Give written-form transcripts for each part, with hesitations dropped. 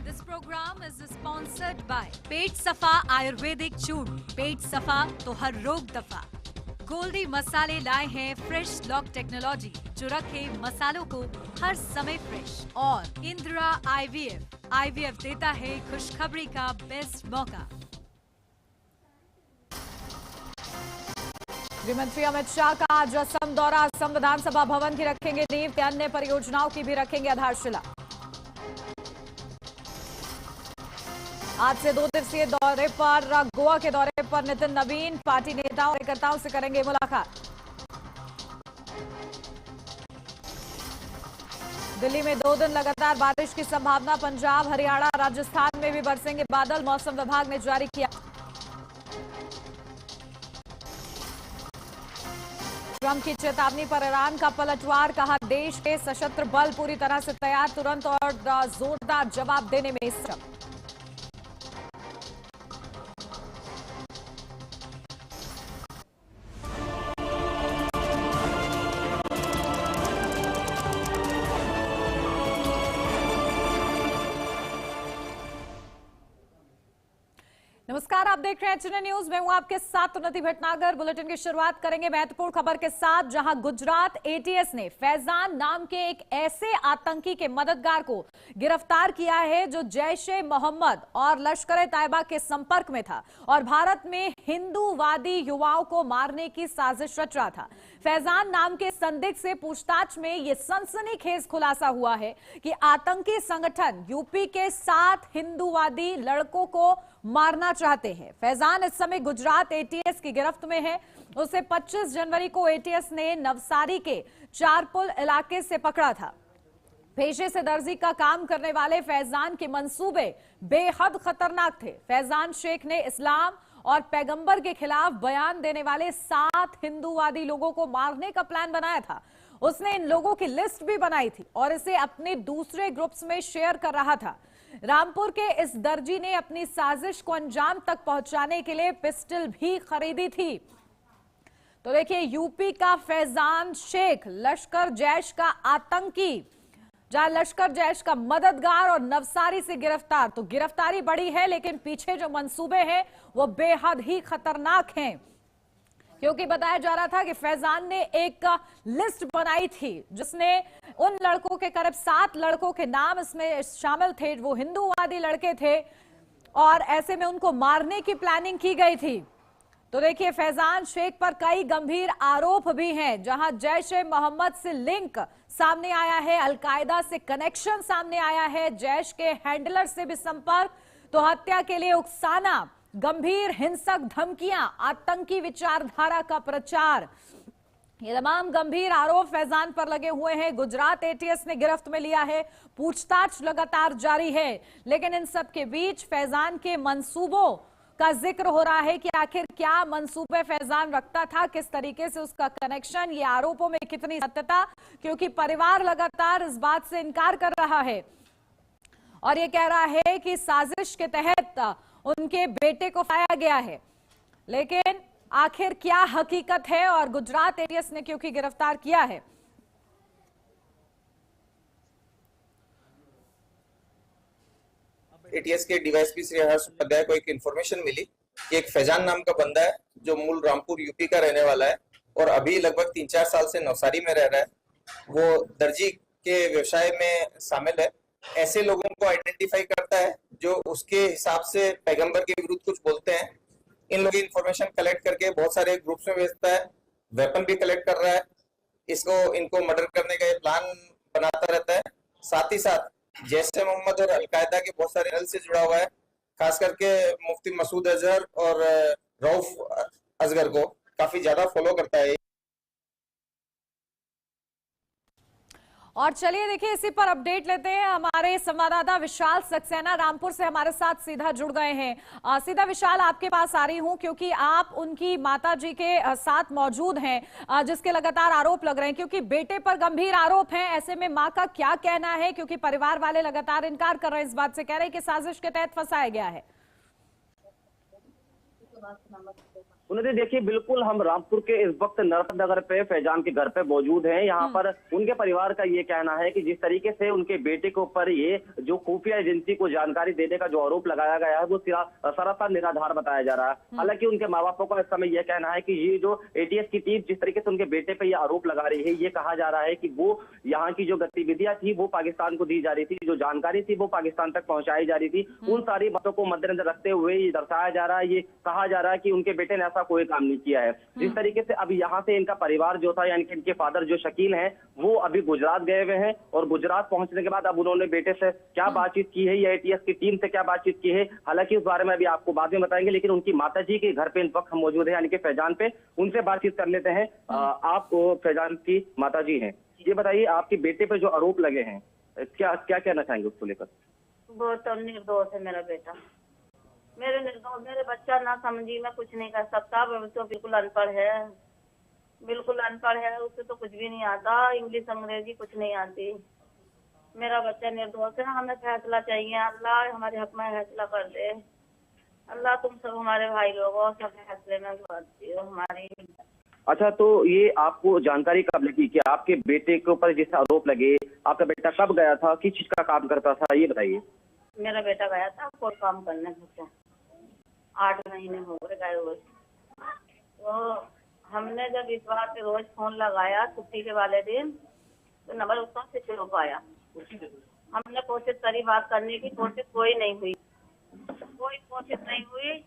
This program is sponsored by पेट सफा आयुर्वेदिक चूर्ण। पेट सफा तो हर रोग दफा। गोल्डी मसाले लाए हैं फ्रेश लॉक टेक्नोलॉजी जो रखे मसालों को हर समय फ्रेश। और इंदिरा आईवीएफ देता है खुशखबरी का बेस्ट मौका। गृहमंत्री अमित शाह का आज असम दौरा। असम विधानसभा भवन की रखेंगे नींव, अन्य परियोजनाओं की भी रखेंगे आधारशिला। आज से 2 दिवसीय दौरे पर गोवा के दौरे पर नितिन नवीन पार्टी नेताओं और कार्यकर्ताओं से करेंगे मुलाकात। दिल्ली में 2 दिन लगातार बारिश की संभावना। पंजाब, हरियाणा, राजस्थान में भी बरसेंगे बादल, मौसम विभाग ने जारी किया। ट्रंप की चेतावनी पर ईरान का पलटवार। कहा देश के सशस्त्र बल पूरी तरह से तैयार, तुरंत और जोरदार जवाब देने में सक्षम। नमस्कार, आप देख रहे हैं एचएनएन न्यूज। मैं हूं आपके साथ उन्नति भटनागर। बुलेटिन की शुरुआत करेंगे महत्वपूर्ण खबर के साथ, जहां गुजरात एटीएस ने फैजान नाम के एक ऐसे आतंकी के मददगार को गिरफ्तार किया है जो जैश-ए-मोहम्मद और लश्कर-ए-तैयबा के संपर्क में था और भारत में हिंदूवादी युवाओं को मारने की साजिश रच रहा था। फैजान नाम के संदिग्ध से पूछताछ में यह सनसनीखेज खुलासा हुआ है कि आतंकी संगठन यूपी के 7 हिंदूवादी लड़कों को मारना चाहते हैं। फैजान इस समय गुजरात एटीएस की गिरफ्त में है। उसे 25 जनवरी को एटीएस ने नवसारी के चारपुल इलाके से पकड़ा था। पेशे से दर्जी का काम करने वाले फैजान के मंसूबे बेहद खतरनाक थे। फैजान शेख ने इस्लाम और पैगंबर के खिलाफ बयान देने वाले 7 हिंदूवादी लोगों को मारने का प्लान बनाया था। उसने इन लोगों की लिस्ट भी बनाई थी और इसे अपने दूसरे ग्रुप्स में शेयर कर रहा था। रामपुर के इस दर्जी ने अपनी साजिश को अंजाम तक पहुंचाने के लिए पिस्टल भी खरीदी थी। तो देखिए, यूपी का फैजान शेख लश्कर जैश का आतंकी, जहां लश्कर जैश का मददगार और नवसारी से गिरफ्तार। तो गिरफ्तारी बड़ी है, लेकिन पीछे जो मंसूबे हैं वो बेहद ही खतरनाक हैं, क्योंकि बताया जा रहा था कि फैजान ने एक लिस्ट बनाई थी जिसने उन लड़कों के करीब 7 लड़कों के नाम इसमें शामिल थे। वो हिंदूवादी लड़के थे और ऐसे में उनको मारने की प्लानिंग की गई थी। तो देखिए, फैजान शेख पर कई गंभीर आरोप भी हैं, जहां जैश-ए-मोहम्मद से लिंक सामने आया है, अलकायदा से कनेक्शन सामने आया है, जैश के हैंडलर से भी संपर्क, तो हत्या के लिए उकसाना, गंभीर हिंसक धमकियां, आतंकी विचारधारा का प्रचार, ये तमाम गंभीर आरोप फैजान पर लगे हुए हैं। गुजरात एटीएस ने गिरफ्त में लिया है, पूछताछ लगातार जारी है, लेकिन इन सब के बीच फैजान के मंसूबों का जिक्र हो रहा है कि आखिर क्या मंसूबे फैजान रखता था, किस तरीके से उसका कनेक्शन, ये आरोपों में कितनी सत्यता, क्योंकि परिवार लगातार इस बात से इनकार कर रहा है और ये कह रहा है कि साजिश के तहत उनके बेटे को फंसाया गया है। लेकिन आखिर क्या हकीकत है और गुजरात एटीएस ने क्योंकि गिरफ्तार किया है? एटीएस के डीवाईएसपी श्री हर्ष उपाध्याय को एक इन्फॉर्मेशन मिली कि एक फैजान नाम का बंदा है जो मूल रामपुर यूपी का रहने वाला है और अभी लगभग 3-4 साल से नवसारी में रह रहा है। वो दर्जी के व्यवसाय में शामिल है। ऐसे लोगों को आइडेंटिफाई करता है जो उसके हिसाब से पैगंबर के विरुद्ध कुछ बोलते हैं। इन लोगों की इंफॉर्मेशन कलेक्ट करके बहुत सारे ग्रुप्स में भेजता है, वेपन भी कलेक्ट कर रहा है, इनको मर्डर करने का ये प्लान बनाता रहता है। साथ ही साथ जैश-ए-मोहम्मद और अलकायदा के बहुत सारे रल से जुड़ा हुआ है, खास करके मुफ्ती मसूद अजहर और रऊफ असगर को काफी ज्यादा फॉलो करता है। और चलिए देखिए, इसी पर अपडेट लेते हैं। हमारे संवाददाता विशाल सक्सेना रामपुर से हमारे साथ सीधा जुड़ गए हैं। सीधा विशाल, आपके पास आ रही हूं क्योंकि आप उनकी माता जी के साथ मौजूद हैं, जिसके लगातार आरोप लग रहे हैं, क्योंकि बेटे पर गंभीर आरोप हैं। ऐसे में मां का क्या कहना है, क्योंकि परिवार वाले लगातार इनकार कर रहे हैं, इस बात से कह रहे हैं कि साजिश के तहत फंसाया गया है। उन्होंने देखिए बिल्कुल हम रामपुर के इस वक्त नरपत नगर पे फैजान के घर पे मौजूद हैं। यहाँ पर उनके परिवार का ये कहना है कि जिस तरीके से उनके बेटे के ऊपर ये जो खुफिया एजेंसी को जानकारी देने का जो आरोप लगाया गया है वो सरासर निराधार बताया जा रहा है। हालांकि उनके माँ बापों का इस समय यह कहना है कि ये जो एटीएस की टीम जिस तरीके से उनके बेटे पे ये आरोप लगा रही है, ये कहा जा रहा है कि वो यहाँ की जो गतिविधियां थी वो पाकिस्तान को दी जा रही थी, जो जानकारी थी वो पाकिस्तान तक पहुंचाई जा रही थी। उन सारी बातों को मद्देनजर रखते हुए ये दर्शाया जा रहा है, ये कहा जा रहा है कि उनके बेटे ने ऐसा कोई काम नहीं किया है। जिस तरीके से अब यहाँ से इनका परिवार जो था, यानी कि इनके फादर जो शकील हैं, वो अभी गुजरात गए हुए हैं और गुजरात पहुंचने के बाद अब उन्होंने बेटे से क्या बातचीत की है या एटीएस की टीम से क्या बातचीत की है, हालांकि उस बारे में अभी आपको बाद में बताएंगे। लेकिन उनकी माताजी के घर पे इस वक्त हम मौजूद है, यानी कि फैजान पे, उनसे बातचीत कर लेते हैं। आप फैजान की माताजी हैं, ये बताइए आपके बेटे पे जो आरोप लगे हैं क्या क्या कहना चाहेंगे उसको लेकर? वो तो निर्दोष है मेरा बेटा, मेरे निर्दोष, मेरे बच्चा ना समझी, मैं कुछ नहीं कर सकता। वो तो बिल्कुल अनपढ़ है, बिल्कुल अनपढ़ है, उसे तो कुछ भी नहीं आता, इंग्लिश अंग्रेजी कुछ नहीं आती। मेरा बच्चा निर्दोष है, हमें फैसला चाहिए। अल्लाह हमारे हक में फैसला कर दे। अल्लाह तुम सब हमारे भाई लोगों सब फैसले में करती हो हमारी। अच्छा, तो ये आपको जानकारी कब लगी कि आपके बेटे के ऊपर जिस आरोप लगे, आपका बेटा कब गया था, किस चीज का काम करता था, ये बताइए। मेरा बेटा गया था कोई काम करने से, 8 महीने हो गए गए हुए। तो हमने जब इस बार पे रोज फोन लगाया छुट्टी के वाले दिन, तो नंबर उसका स्विच ऑफ आया। हमने कोशिश करी बात करने की, कोशिश कोई नहीं हुई, कोई कोशिश नहीं हुई।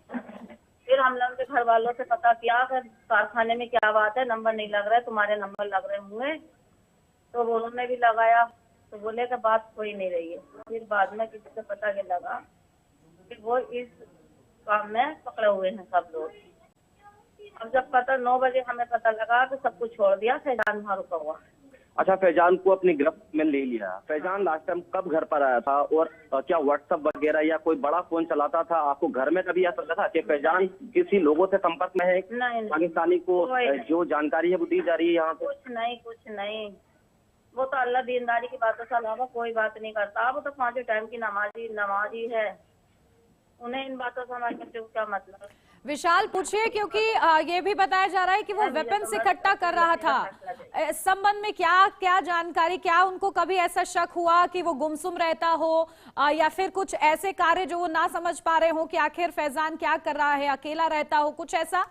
फिर हमने उनके घर वालों से पता किया कि कारखाने में क्या बात है, नंबर नहीं लग रहा है, तुम्हारे नंबर लग रहे होंगे। तो उन्होंने भी लगाया, तो बोले कि बात कोई नहीं रही है। फिर बाद में किसी से पता के लगा कि वो इस काम में पकड़े हुए हैं सब लोग। अब जब पता 9 बजे हमें पता लगा तो सब कुछ छोड़ दिया, फैजान वहाँ रुका हुआ। अच्छा, फैजान को अपनी गिरफ्त में ले लिया। फैजान लास्ट टाइम कब घर पर आया था और क्या व्हाट्सएप वगैरह या कोई बड़ा फोन चलाता था? आपको घर में कभी ऐसा लगा कि फैजान किसी लोगों से संपर्क में है? नहीं, पाकिस्तानी को जो जानकारी है वो दी जा रही है यहाँ पे? कुछ नहीं। वो तो अल्लाह दीनदारी की बातों से अलावा कोई बात नहीं करता। वो तो 5 टाइम की नमाजी है, उन्हें इन बातों से हमारे बच्चे को क्या मतलब। विशाल पूछिए, क्योंकि ये भी बताया जा रहा है कि वो वेपन्स इकट्ठा कर रहा था। इस संबंध में क्या क्या जानकारी, क्या उनको कभी ऐसा शक हुआ कि वो गुमसुम रहता हो या फिर कुछ ऐसे कार्य जो वो ना समझ पा रहे हो कि आखिर फैजान क्या कर रहा है, अकेला रहता हो, कुछ ऐसा?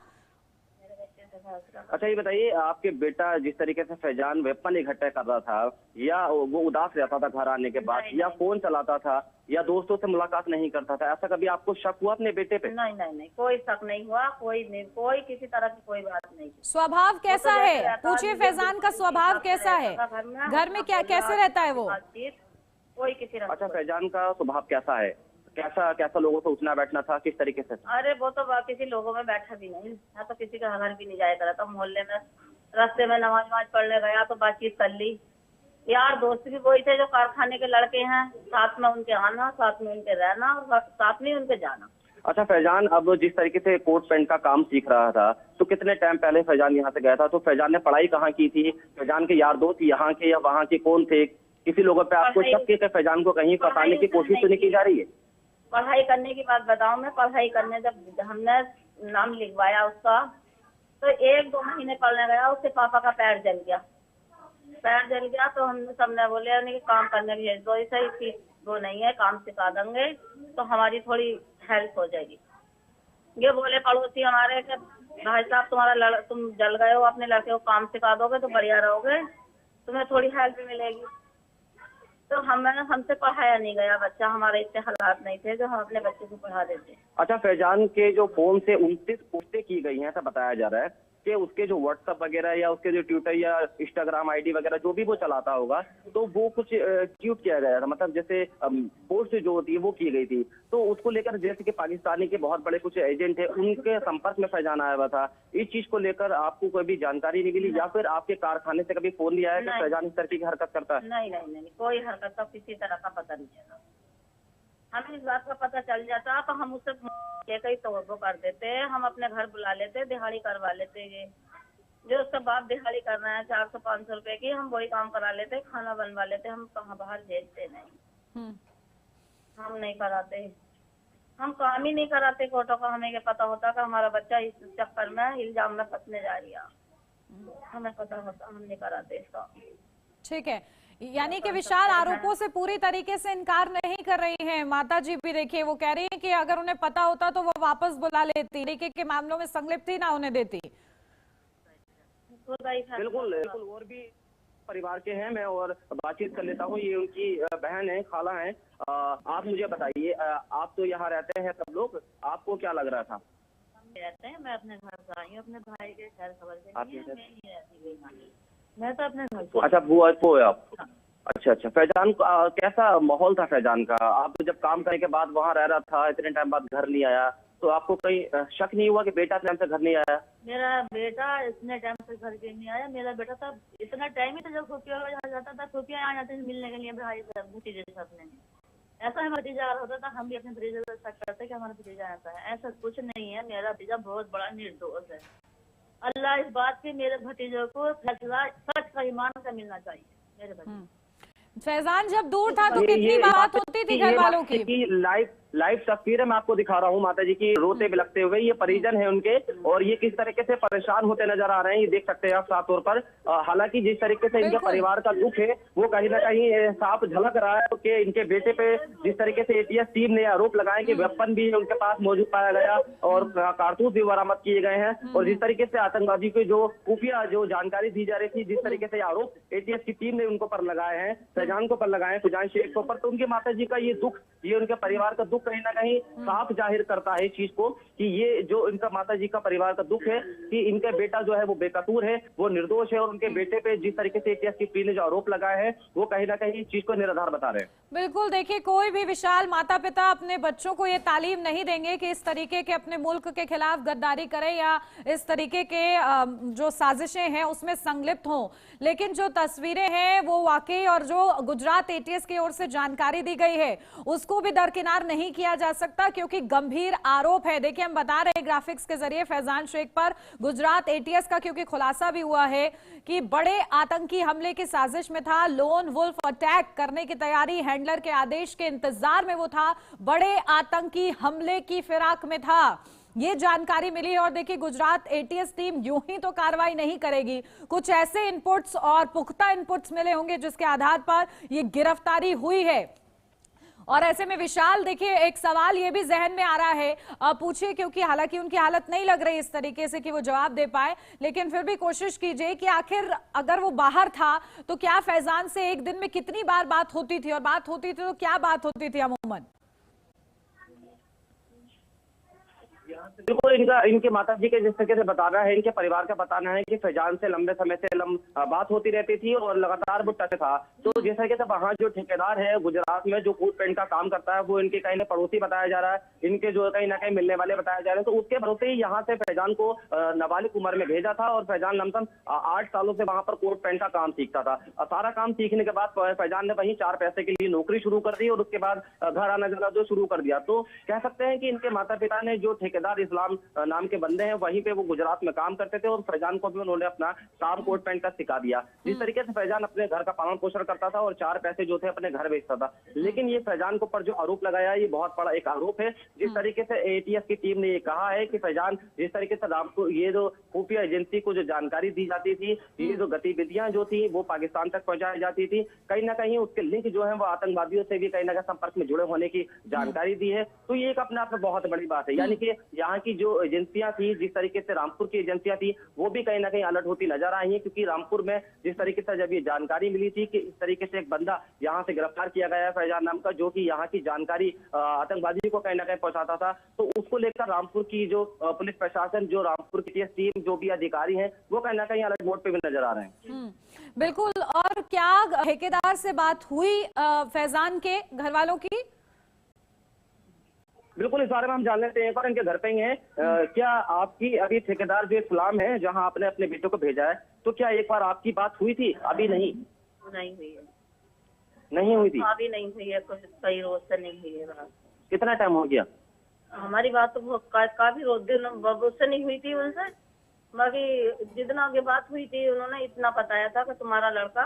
अच्छा, ये बताइए आपके बेटा जिस तरीके से फैजान वेपन इकट्ठा कर रहा था, या वो उदास रहता था घर आने के बाद, या फोन चलाता था, या दोस्तों से मुलाकात नहीं करता था, ऐसा कभी आपको शक हुआ अपने बेटे पे? नहीं, कोई शक नहीं हुआ, कोई किसी तरह की कोई बात नहीं। स्वभाव कैसा है, पूछिए फैजान का स्वभाव कैसा है, घर में क्या कैसे रहता है वो? कोई किसी। अच्छा, फैजान का स्वभाव कैसा है, कैसा लोगों से उठना बैठना था, किस तरीके से? अरे वो तो किसी लोगों में बैठा भी नहीं, या तो किसी का घर भी नहीं जाया करा था। मोहल्ले में रास्ते में नमाज पढ़ने गया तो बातचीत कर ली। यार दोस्त भी वही थे जो कारखाने के लड़के हैं, साथ में उनके आना, साथ में उनके रहना और साथ में उनके जाना। अच्छा, फैजान अब जिस तरीके से कोट पैंट का काम सीख रहा था, तो कितने टाइम पहले फैजान यहाँ से गया था? तो फैजान ने पढ़ाई कहाँ की थी? फैजान के यार दोस्त यहाँ के या वहाँ के कौन थे? किसी लोगों पे आपको शक है कि फैजान को कहीं फंसाने की कोशिश तो नहीं की जा रही है? पढ़ाई करने की बात बताऊं मैं, पढ़ाई करने जब हमने नाम लिखवाया उसका, तो 1-2 महीने पढ़ने गया, उसके पापा का पैर जल गया। तो हमने सबने बोले कि काम करने भेज दो, ऐसा ही वो नहीं है, काम सिखा देंगे तो हमारी थोड़ी हेल्प हो जाएगी। ये बोले पड़ोसी हमारे कि भाई साहब तुम जल गए हो, अपने लड़के को काम सिखा दोगे तो बढ़िया रहोगे, तुम्हें थोड़ी हेल्प मिलेगी। तो हमसे पढ़ाया नहीं गया बच्चा, हमारे इतने हालात नहीं थे जो हम अपने बच्चे को पढ़ा देते। अच्छा, फैजान के जो फोन से 29 पोस्टें की गई हैं, ऐसा बताया जा रहा है कि उसके जो व्हाट्सएप वगैरह या उसके जो ट्विटर या इंस्टाग्राम आईडी वगैरह जो भी वो चलाता होगा, तो वो कुछ ट्वीट किया गया था, मतलब जैसे पोस्ट जो होती है वो की गई थी। तो उसको लेकर जैसे कि पाकिस्तानी के बहुत बड़े कुछ एजेंट है, उनके संपर्क में फैजान आया हुआ था। इस चीज को लेकर आपको कोई भी जानकारी नहीं मिली, या फिर आपके कारखाने से कभी फोन लिया है कि फैजान इस तरह की हरकत करता है? नहीं, कोई हरकत का किसी तरह का पता नहीं चला। हमें इस बात का पता चल जाता तो हम उससे लेकर ही तोड़ कर देते, हम अपने घर बुला लेते, दिहाड़ी करवा लेते। ये जो उसका बाप दिहाड़ी कर रहा है 400-500 रुपए की, हम वही काम करा लेते, खाना बनवा लेते। हम कहाँ बाहर भेजते नहीं, हम नहीं कराते। हम काम ही नहीं कराते कोर्टों का। हमें क्या पता होता कि हमारा बच्चा इस चक्कर में इल्जाम में फंसने जा रही है। हमें पता होता, हम नहीं कराते इसका। ठीक है, यानी कि विशाल आरोपों से पूरी तरीके से इनकार नहीं कर रही हैं माता जी भी। देखिए वो कह रही हैं कि अगर उन्हें पता होता तो वो वापस बुला लेती, तरीके के मामलों में संलिप्त ही ना होने देती। बिल्कुल बिल्कुल, और भी परिवार के हैं, मैं और बातचीत कर लेता हूँ। ये उनकी बहन है, खाला है। आप मुझे बताइए, आप तो यहाँ रहते हैं सब लोग, आपको क्या लग रहा था? रहते हैं, मैं अपने घर से आई हूँ अपने भाई के खैर खबर के लिए। मैं तो अपने घर से। अच्छा, बुआ को है आप? अच्छा अच्छा। फैजान कैसा माहौल था फैजान का? आप जब काम करने के बाद वहाँ रह रहा था, इतने टाइम बाद घर नहीं आया, तो आपको कहीं शक नहीं हुआ कि बेटा टाइम से घर नहीं आया? मेरा बेटा इतने टाइम से घर के नहीं आया। मेरा बेटा तब इतना टाइम ही था जब खुफिया यहाँ जाता था, खुफिया आ जाते थे मिलने के लिए भाई भतीजे के साथ में। ऐसा हमारा भतीजा आ रहा होता था, हम भी अपने भतीजे को शक करते कि हमारा भतीजा आता है। ऐसा कुछ नहीं है, मेरा भतीजा बहुत बड़ा निर्दोष है। अल्लाह इस बात की मेरे भतीजे को फैसला सच का ईमान का मिलना चाहिए मेरे भतीजे। फैजान जब दूर था तो कितनी बात होती थी घर वालों की? लाइव तस्वीरें मैं आपको दिखा रहा हूँ माता जी की, रोते बिलखते हुए। ये परिजन है उनके, और ये किस तरीके से परेशान होते नजर आ रहे हैं, ये देख सकते हैं आप साफ तौर पर। हालांकि जिस तरीके से इनके परिवार का दुख है वो कहीं ना कहीं साफ झलक रहा है कि इनके बेटे पे जिस तरीके से एटीएस टीम ने आरोप लगाए कि वेपन भी उनके पास मौजूद पाया गया और कारतूस भी बरामद किए गए हैं, और जिस तरीके से आतंकवादी को जो खुफिया जो जानकारी दी जा रही थी, जिस तरीके से आरोप एटीएस की टीम ने उनको पर लगाए हैं, फैजान को पर लगाए हैं, फैजान शेख को पर, तो उनकी माता जी का ये दुख, ये उनके परिवार का दुख कहीं ना कहीं साफ जाहिर करता है इस चीज को कि ये जो इनका माता जी का परिवार का दुख है कि इनका बेटा जो है वो बेकसूर है, वो निर्दोष है, और उनके बेटे पे जिस तरीके से एटीएस की टीम ने जो आरोप लगाए हैं वो कहीं ना कहीं इस चीज को निराधार बता रहे हैं। बिल्कुल, देखिए कोई भी विशाल माता पिता अपने बच्चों को ये तालीम नहीं देंगे कि इस तरीके के अपने मुल्क के खिलाफ गद्दारी करें या इस तरीके के जो साजिशें हैं उसमें संलिप्त हों। लेकिन जो तस्वीरें हैं वो वाकई, और जो गुजरात एटीएस की ओर से जानकारी दी गई है उसको भी दरकिनार नहीं किया जा सकता, क्योंकि गंभीर आरोप है। देखिए हम बता रहे हैं ग्राफिक्स के जरिए फैजान शेख पर गुजरात एटीएस का, क्योंकि खुलासा भी हुआ है कि बड़े आतंकी हमले की साजिश में था, लोन वुल्फ अटैक करने की तैयारी, हैंडलर के आदेश के इंतजार में वो था, बड़े आतंकी हमले की फिराक में था, ये जानकारी मिली। और देखिए गुजरात एटीएस टीम यूं ही तो कार्रवाई नहीं करेगी, कुछ ऐसे इनपुट्स और पुख्ता इनपुट्स मिले होंगे जिसके आधार पर ये गिरफ्तारी हुई है। और ऐसे में विशाल देखिए एक सवाल ये भी जहन में आ रहा है, पूछिए, क्योंकि हालांकि उनकी हालत नहीं लग रही इस तरीके से कि वो जवाब दे पाए, लेकिन फिर भी कोशिश कीजिए कि आखिर अगर वो बाहर था तो क्या फैजान से एक दिन में कितनी बार बात होती थी, और बात होती थी तो क्या बात होती थी अमूमन? बिल्कुल, इनके माता जी के जिस तरीके से बताना है, इनके परिवार का बताना है कि फैजान से लंबे समय से बात होती रहती थी और लगातार वो टच था। तो जिस तरीके से वहाँ जो ठेकेदार है गुजरात में जो कोट पेंट का काम करता है वो इनके कहीं ना पड़ोसी बताया जा रहा है, इनके जो कहीं ना कहीं मिलने वाले बताया जा रहे हैं। तो उसके भरोसे ही यहाँ से फैजान को नाबालिग उम्र में भेजा था, और फैजान लमसम 8 सालों से वहाँ पर कोट पेंट का काम सीखता था। सारा काम सीखने के बाद फैजान ने वहीं 4 पैसे के लिए नौकरी शुरू कर दी और उसके बाद घर आना जाना जो शुरू कर दिया। तो कह सकते हैं कि इनके माता पिता ने जो ठेकेदार इस्लाम नाम के बंदे हैं वहीं पे वो गुजरात में काम करते थे, और फैजान को भी उन्होंने अपना काम कोट पेंट का सिखा दिया। जिस तरीके से फैजान अपने घर का पालन पोषण करता था और 4 पैसे जो थे अपने घर बेचता था। लेकिन ये फैजान को पर जो आरोप लगाया ये बहुत बड़ा एक आरोप है। जिस तरीके से एटीएस की टीम ने ये कहा है कि फैजान जिस तरीके से रामपुर ये जो खुफिया एजेंसी को जो जानकारी दी जाती थी, ये जो गतिविधियां जो थी वो पाकिस्तान तक पहुंचाई जाती थी, कहीं ना कहीं उसके लिंक जो है वो आतंकवादियों से भी कहीं ना कहीं संपर्क में जुड़े होने की जानकारी दी है। तो ये एक अपने आप में बहुत बड़ी बात है। यानी कि यहाँ की जो एजेंसियां थी, जिस तरीके से रामपुर की एजेंसियां थी वो भी कहीं ना कहीं अलर्ट होती नजर आई है, क्योंकि रामपुर में जिस तरीके से जब ये जानकारी मिली थी कि इस तरीके से एक बंदा यहाँ से गिरफ्तार किया गया है फैजान नाम का, जो कि यहाँ की जानकारी आतंकवादी को कहीं ना कहीं पहुंचाता था, तो उसको लेकर रामपुर की जो पुलिस प्रशासन, जो रामपुर की टीम, जो भी अधिकारी हैं वो कहीं ना कहीं अलर्ट मोड पे भी नजर आ रहे हैं। बिल्कुल। और क्या ठेकेदार से बात हुई फैजान के घर वालों की? बिल्कुल, इस बारे में हम जान लेते हैं। एक बार इनके घर पे ही हैं। क्या आपकी अभी ठेकेदार जो इस्लाम है जहां आपने अपने बेटों को भेजा है, तो क्या एक बार आपकी बात हुई थी? अभी नहीं हुई है। नहीं हुई थी? अभी नहीं हुई है, कुछ कई रोज से नहीं हुई है बात। कितना टाइम हो गया? हमारी बात तो काफी रोज दिन उससे नहीं हुई थी उनसे, बाकी जितना आगे बात हुई थी उन्होंने इतना बताया था कि तुम्हारा लड़का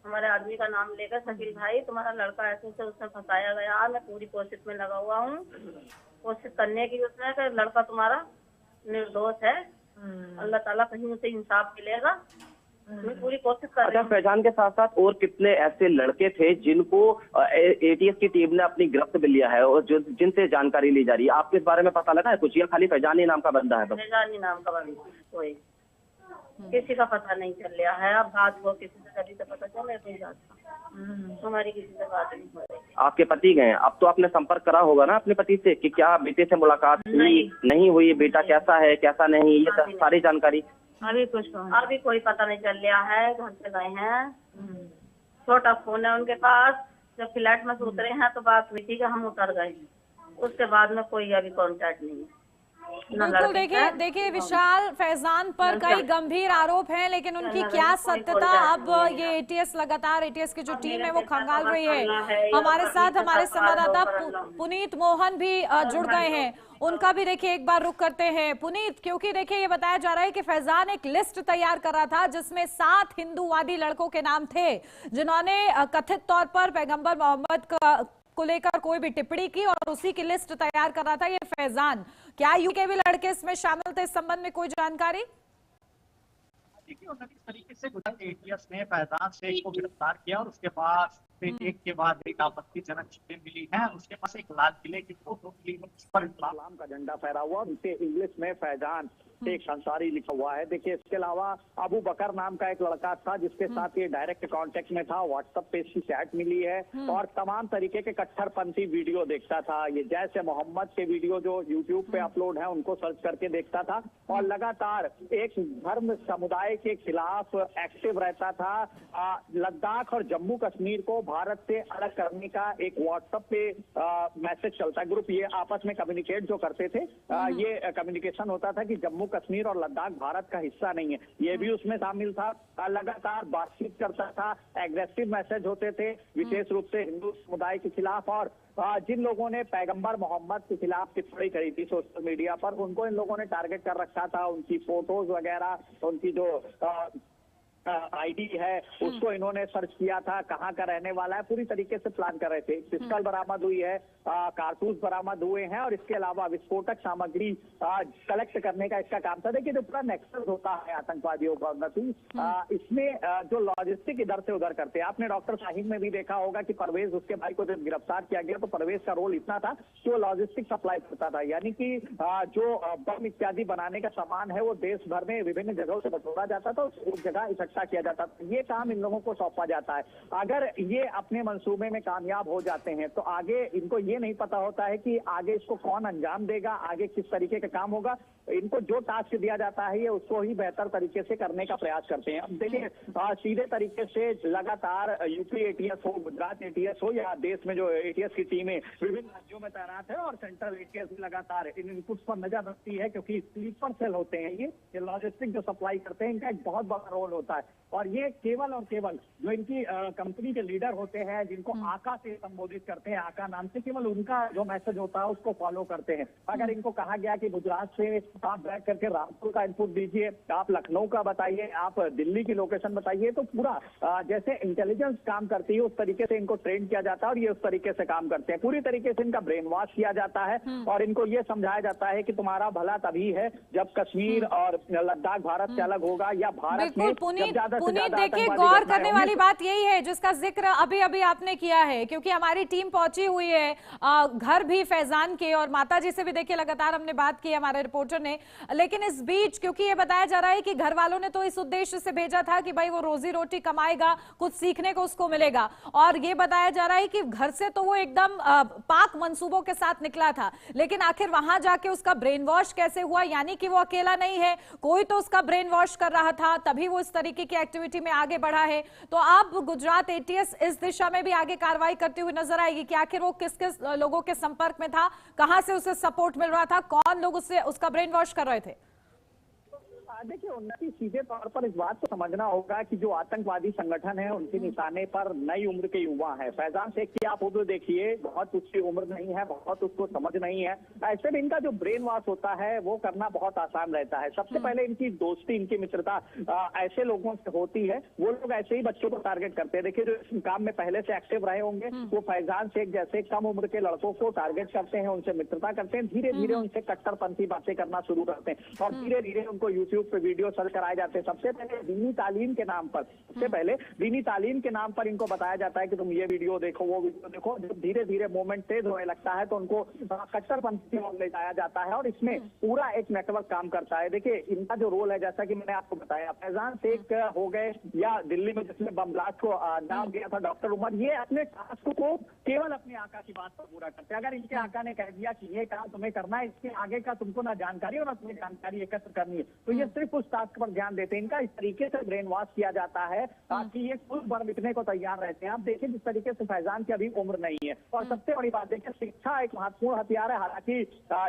हमारे आदमी का नाम लेकर, शकील भाई तुम्हारा लड़का ऐसे से उसने फंसाया गया, मैं पूरी कोशिश में लगा हुआ हूँ, कोशिश करने की उसमें कि लड़का तुम्हारा निर्दोष है, अल्लाह ताला कहीं उसे इंसाफ मिलेगा, मैं पूरी कोशिश कर रही अच्छा, हूँ। फैजान के साथ साथ और कितने ऐसे लड़के थे जिनको एटीएस की टीम ने अपनी गिरफ्त में लिया है और जो जिनसे जानकारी ली जा रही है, आपके इस बारे में पता लगा है कुछ, या खाली फैजान ही नाम का बंदा है बस? फैजानी नाम का बंदा, कोई किसी का पता नहीं चल रहा है। अब बात हो किसी से कभी तो पता चले, कोई बात हमारी किसी से बात नहीं हो रही। आपके पति गए, अब तो आपने संपर्क करा होगा ना अपने पति से कि क्या बेटे से मुलाकात हुई नहीं हुई, बेटा कैसा है कैसा नहीं, ये सारी जानकारी? अभी कोई पता नहीं चल रहा है, घर से गए हैं, छोटा फोन है उनके पास, जब फ्लैट में से उतरे हैं तो बात हुई थी कि हम उतर गए, उसके बाद में कोई अभी कॉन्टेक्ट नहीं है। बिल्कुल, देखिए विशाल, फैजान पर कई गंभीर आरोप हैं, लेकिन उनकी क्या सत्यता, अब ये एटीएस लगातार, एटीएस की जो टीम है वो खंगाल रही है। हमारे साथ हमारे संवाददाता पुनीत मोहन भी जुड़ गए हैं, उनका भी देखिए एक बार रुख करते हैं। पुनीत, क्योंकि देखिए ये बताया जा रहा है कि फैजान एक लिस्ट तैयार कर रहा था जिसमें 7 हिंदूवादी लड़कों के नाम थे जिन्होंने कथित तौर पर पैगंबर मोहम्मद को लेकर कोई भी टिप्पणी की, और उसी की लिस्ट तैयार कर रहा था ये फैजान। क्या यूके भी लड़के इसमें शामिल थे, इस संबंध में कोई जानकारी? देखिए, उन्होंने इस तरीके से गुजरात एटीएस ने फैजान शेख को गिरफ्तार किया और उसके बाद एक के बाद एक आपत्तिजनक चीजें मिली हैं। उसके पास एक लाल किले की फोटो मिली, उस पर इस्लाम का झंडा फहरा हुआ, उनसे इंग्लिश में फैजान शेख अंसारी लिखा हुआ है। देखिए, इसके अलावा अबू बकर नाम का एक लड़का था जिसके साथ ये डायरेक्ट कांटेक्ट में था, व्हाट्सएप पे इसकी चैट मिली है और तमाम तरीके के कट्टरपंथी वीडियो देखता था। ये जैसे मोहम्मद के वीडियो जो यूट्यूब पे अपलोड है उनको सर्च करके देखता था और लगातार एक धर्म समुदाय के खिलाफ एक्टिव रहता था। लद्दाख और जम्मू कश्मीर को भारत से अलग करने का एक व्हाट्सएप पे मैसेज चलता है, ग्रुप, ये आपस में कम्युनिकेट जो करते थे, ये कम्युनिकेशन होता था कि जम्मू कश्मीर और लद्दाख भारत का हिस्सा नहीं है, ये भी उसमें शामिल था। लगातार बातचीत करता था, एग्रेसिव मैसेज होते थे विशेष रूप से हिंदू समुदाय के खिलाफ, और जिन लोगों ने पैगंबर मोहम्मद के खिलाफ टिप्पणी करी थी सोशल मीडिया पर, उनको इन लोगों ने टारगेट कर रखा था। उनकी फोटोज वगैरह, उनकी जो आईडी है उसको इन्होंने सर्च किया था, कहाँ का रहने वाला है, पूरी तरीके से प्लान कर रहे थे। पिस्टल बरामद हुई है, कारतूस बरामद हुए हैं और इसके अलावा विस्फोटक सामग्री कलेक्ट करने का इसका काम था। देखिए, जो पूरा नेक्सस होता है आतंकवादियों का उन्नति, इसमें जो लॉजिस्टिक इधर से उधर करते हैं। आपने डॉक्टर साहिब में भी देखा होगा कि परवेज, उसके भाई को जब गिरफ्तार किया गया तो परवेज का रोल इतना था कि वो लॉजिस्टिक सप्लाई करता था, यानी कि जो बम इत्यादि बनाने का सामान है वो देश भर में विभिन्न जगहों से बटोरा जाता था, एक जगह इकट्ठा किया जाता था। ये काम इन लोगों को सौंपा जाता है। अगर ये अपने मंसूबे में कामयाब हो जाते हैं तो आगे इनको ये नहीं पता होता है कि आगे इसको कौन अंजाम देगा, आगे किस तरीके का काम होगा। इनको जो टास्क दिया जाता है ये उसको ही बेहतर तरीके से करने का प्रयास करते हैं। अब देखिए, सीधे तरीके से लगातार यूपी एटीएस हो, गुजरात एटीएस हो, या देश में जो एटीएस की टीमें विभिन्न राज्यों में तैनात है और सेंट्रल एटीएस भी लगातार इन इनपुट्स पर नजर रखती है, क्योंकि स्लीपर सेल होते हैं ये लॉजिस्टिक जो सप्लाई करते हैं, इनका एक बहुत बड़ा रोल होता है। और ये केवल और केवल जो इनकी कंपनी के लीडर होते हैं, जिनको आका से संबोधित करते हैं, आका नाम से, केवल उनका जो मैसेज होता है उसको फॉलो करते हैं। अगर इनको कहा गया कि गुजरात से आप बैक करके रामपुर का इनपुट दीजिए, आप लखनऊ का बताइए, आप दिल्ली की लोकेशन बताइए, तो पूरा जैसे इंटेलिजेंस काम करती है उस तरीके से इनको ट्रेन किया जाता है और ये उस तरीके से काम करते हैं। पूरी तरीके से इनका ब्रेन वॉश किया जाता है और इनको ये समझाया जाता है कि तुम्हारा भला तभी है जब कश्मीर और लद्दाख भारत से अलग होगा, या भारत में पुनीत, देखिए, गौर करने वाली बात यही है जिसका जिक्र अभी अभी आपने किया है, क्योंकि हमारी टीम पहुंची हुई है घर भी फैजान के, और माता जी से भी देखिए लगातार हमने बात की हमारे रिपोर्टर ने। लेकिन इस बीच क्योंकि ये बताया जा रहा है कि घर वालों ने तो इस उद्देश्य से भेजा था कि भाई वो रोजी रोटी कमाएगा, कुछ सीखने को उसको मिलेगा, और ये बताया जा रहा है कि घर से तो वो एकदम पाक मंसूबों के साथ निकला था, लेकिन आखिर वहां जाके उसका ब्रेन वॉश कैसे हुआ, यानी कि वो अकेला नहीं है, कोई तो उसका ब्रेन वॉश कर रहा था, तभी वो इस तरीके की एक्टिविटी में आगे बढ़ा है। तो अब गुजरात एटीएस इस दिशा में भी आगे कार्रवाई करते हुए नजर आएगी कि आखिर वो किस किस लोगों के संपर्क में था, कहां से उसे सपोर्ट मिल रहा था, कौन लोग उससे उसका ब्रेन वॉश कर रहे थे। देखिए उन्नति, सीधे तौर पर इस बात को समझना होगा कि जो आतंकवादी संगठन है उनके निशाने पर नई उम्र के युवा हैं। फैजान शेख की आप उम्र देखिए, बहुत उसकी उम्र नहीं है, बहुत उसको समझ नहीं है। ऐसे में इनका जो ब्रेन वॉश होता है वो करना बहुत आसान रहता है। सबसे पहले इनकी दोस्ती, इनकी मित्रता ऐसे लोगों से होती है, वो लोग ऐसे ही बच्चों को टारगेट करते हैं। देखिए जो इस काम में पहले से एक्टिव रहे होंगे वो फैजान शेख जैसे कम उम्र के लड़कों को टारगेट करते हैं, उनसे मित्रता करते हैं, धीरे धीरे उनसे कट्टरपंथी बातें करना शुरू करते हैं और धीरे धीरे उनको यूट्यूब पे वीडियो सर्च कराए जाते हैं। सबसे पहले दीनी तालीम के नाम पर, इनको बताया जाता है कि तुम ये वीडियो देखो, वो वीडियो देखो। जब धीरे धीरे मूवमेंट तेज होने लगता है तो उनको कट्टरपंथी में ले जाया जाता है और इसमें पूरा एक नेटवर्क काम करता है। देखिए इनका जो रोल है, जैसा कि मैंने आपको बताया, फैजान शेख हो गए या दिल्ली में जिसने बम ब्लास्ट को अंजाम दिया था डॉक्टर उमर, ये अपने टास्क को केवल अपने आका की बात पर पूरा करते हैं। अगर इनके आका ने कह दिया कि ये काम तुम्हें करना है, इसके आगे का तुमको ना जानकारी और ना तुम्हें जानकारी एकत्र करनी है, तो ये सिर्फ उस टास्क पर ध्यान देते हैं। इनका इस तरीके से ब्रेन वॉश किया जाता है ताकि ये खुद बन बिकने को तैयार रहते हैं। आप देखिए जिस तरीके से फैजान की अभी उम्र नहीं है और सबसे बड़ी बात देखिए, शिक्षा एक महत्वपूर्ण हथियार है। हालांकि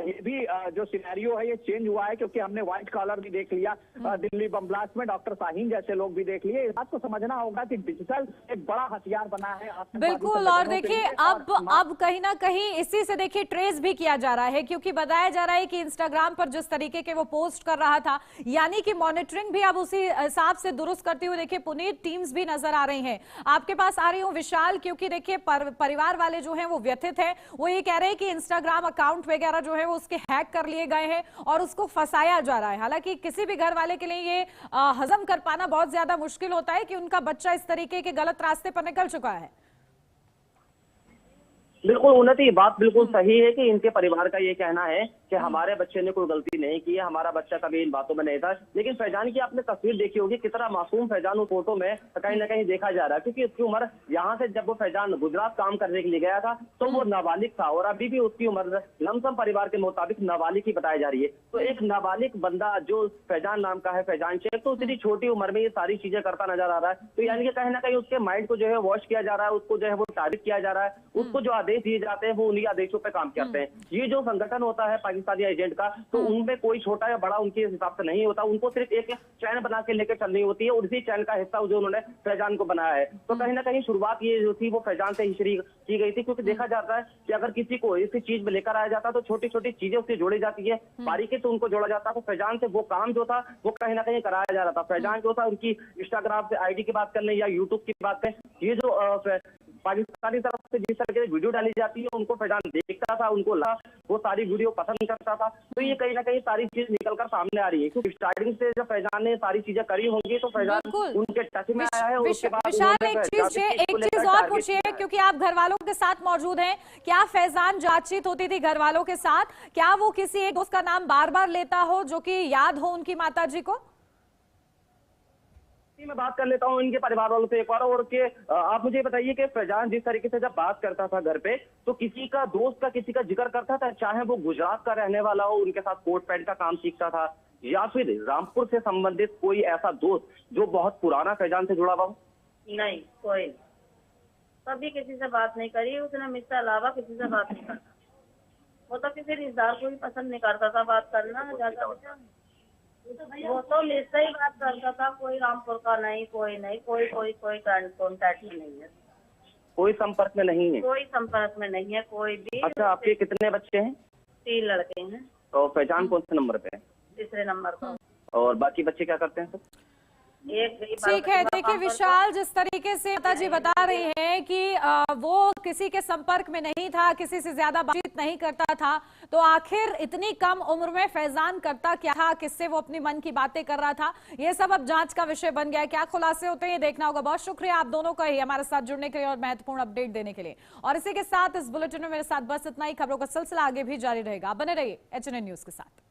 ये भी जो सिनेरियो है ये चेंज हुआ है क्योंकि हमने व्हाइट कॉलर भी देख लिया, दिल्ली बम ब्लास्ट में डॉक्टर शाहीन जैसे लोग भी देख लिए। इस बात को समझना होगा कि डिजिटल एक बड़ा हथियार बना है। बिल्कुल, और देखिए अब कहीं ना कहीं इसी से देखिए ट्रेस भी किया जा रहा है, क्योंकि बताया जा रहा है कि इंस्टाग्राम पर जिस तरीके के वो पोस्ट कर रहा था, यानी कि मॉनिटरिंग भी अब उसी हिसाब से दुरुस्त करती हुई देखिए पुनीत टीम्स भी नजर आ रही हैं। आपके पास आ रही हूं विशाल, क्योंकि देखिए परिवार वाले जो हैं वो व्यथित हैं। वो ये कह रहे हैं कि इंस्टाग्राम अकाउंट वगैरह जो है वो उसके हैक कर लिए गए हैं और उसको फंसाया जा रहा है। हालांकि किसी भी घर वाले के लिए ये हजम कर पाना बहुत ज्यादा मुश्किल होता है कि उनका बच्चा इस तरीके के गलत रास्ते पर निकल चुका है। बिल्कुल उन्नति, बात बिल्कुल सही है कि इनके परिवार का ये कहना है कि हमारे बच्चे ने कोई गलती नहीं की है, हमारा बच्चा कभी इन बातों में नहीं था। लेकिन फैजान की आपने तस्वीर देखी होगी, कितना मासूम फैजान उस फोटो में कहीं ना कहीं देखा जा रहा है, क्योंकि उसकी उम्र यहाँ से जब वो फैजान गुजरात काम करने के लिए गया था तो वो नाबालिग था और अभी भी उसकी उम्र लमसम परिवार के मुताबिक नाबालिग ही बताई जा रही है। तो एक नाबालिग बंदा जो फैजान नाम का है, फैजान शेख, तो इतनी छोटी उम्र में ये सारी चीजें करता नजर आ रहा है। तो यानी कि कहीं ना कहीं उसके माइंड को जो है वॉश किया जा रहा है, उसको जो है वो टारगेट किया जा रहा है, उसको जो आदेश दिए जाते हैं वो उन्हीं आदेशों पे काम करते हैं। ये जो संगठन होता है पाकिस्तानी एजेंट का, तो उनमें कोई छोटा या बड़ा उनके हिसाब से नहीं होता, उनको सिर्फ एक चैन बना के लेकर चलनी होती है और इसी चैन का हिस्सा जो उन्होंने फैजान को बनाया है। तो कहीं ना कहीं शुरुआत ये जो थी वो फैजान से ही शुरू की गई थी, क्योंकि देखा जाता है कि अगर किसी को इसी चीज में लेकर आया जाता तो छोटी छोटी चीजें उससे जोड़ी जाती है, बारीकी से उनको जोड़ा जाता। तो फैजान से वो काम जो था वो कहीं ना कहीं कराया जा रहा था। फैजान जो था उनकी इंस्टाग्राम से आईडी की बात कर लें या यूट्यूब की बात करें, ये जो पाकिस्तानी तरफ से जिस तरह की वीडियो डाली जाती है उनको फैजान देखता था, उनको वो सारी वीडियो पसंद करता था। तो ये कहीं ना कहीं सारी चीज निकलकर सामने आ रही है, क्योंकि स्टार्टिंग से जब फैजान ने सारी चीजें करी होंगी तो फैजान उनके टच में आया है। उसके बाद विशाल एक चीज और पूछिए, क्योंकि आप घर वालों के साथ मौजूद हैं, क्या फैजान बातचीत होती थी घर वालों के साथ? क्या वो किसी एक दोस्त का नाम बार बार लेता हो जो कि याद हो उनकी माताजी को? मैं बात कर लेता हूँ इनके परिवार वालों से एक बार, और के आप मुझे बताइए कि फैजान जिस तरीके से जब बात करता था घर पे, तो किसी का दोस्त का किसी का जिक्र करता था, चाहे वो गुजरात का रहने वाला हो, उनके साथ कोट पैंट का काम सीखता था, या फिर रामपुर से संबंधित कोई ऐसा दोस्त जो बहुत पुराना फैजान से जुड़ा हुआ हो? नहीं, कोई कभी किसी से बात नहीं करी उसने, मुझसे अलावा किसी से बात नहीं करता। वो तो किसी रिश्तेदार को भी पसंद नहीं करता था बात करना ज्यादा। वो तो मुझसे ही बात करता था, कोई रामपुर का नहीं, कोई नहीं, कोई कॉन्टैक्ट में नहीं है, कोई संपर्क में नहीं है, कोई संपर्क में नहीं है कोई भी। अच्छा, आपके कितने बच्चे हैं? 3 लड़के हैं। तो फैजान कौन से नंबर पे है? तीसरे नंबर पर। और बाकी बच्चे क्या करते हैं सर? ठीक है, देखिए विशाल, जिस तरीके से माताजी बता रही हैं कि वो किसी के संपर्क में नहीं था, किसी से ज्यादा बातचीत नहीं करता था, तो आखिर इतनी कम उम्र में फैजान करता क्या था, किससे वो अपनी मन की बातें कर रहा था, ये सब अब जांच का विषय बन गया है। क्या खुलासे होते हैं ये देखना होगा। बहुत शुक्रिया आप दोनों का ही हमारे साथ जुड़ने के लिए और महत्वपूर्ण अपडेट देने के लिए। और इसी के साथ इस बुलेटिन में मेरे साथ बस इतना ही। खबरों का सिलसिला आगे भी जारी रहेगा, बने रहिए HNN न्यूज के साथ।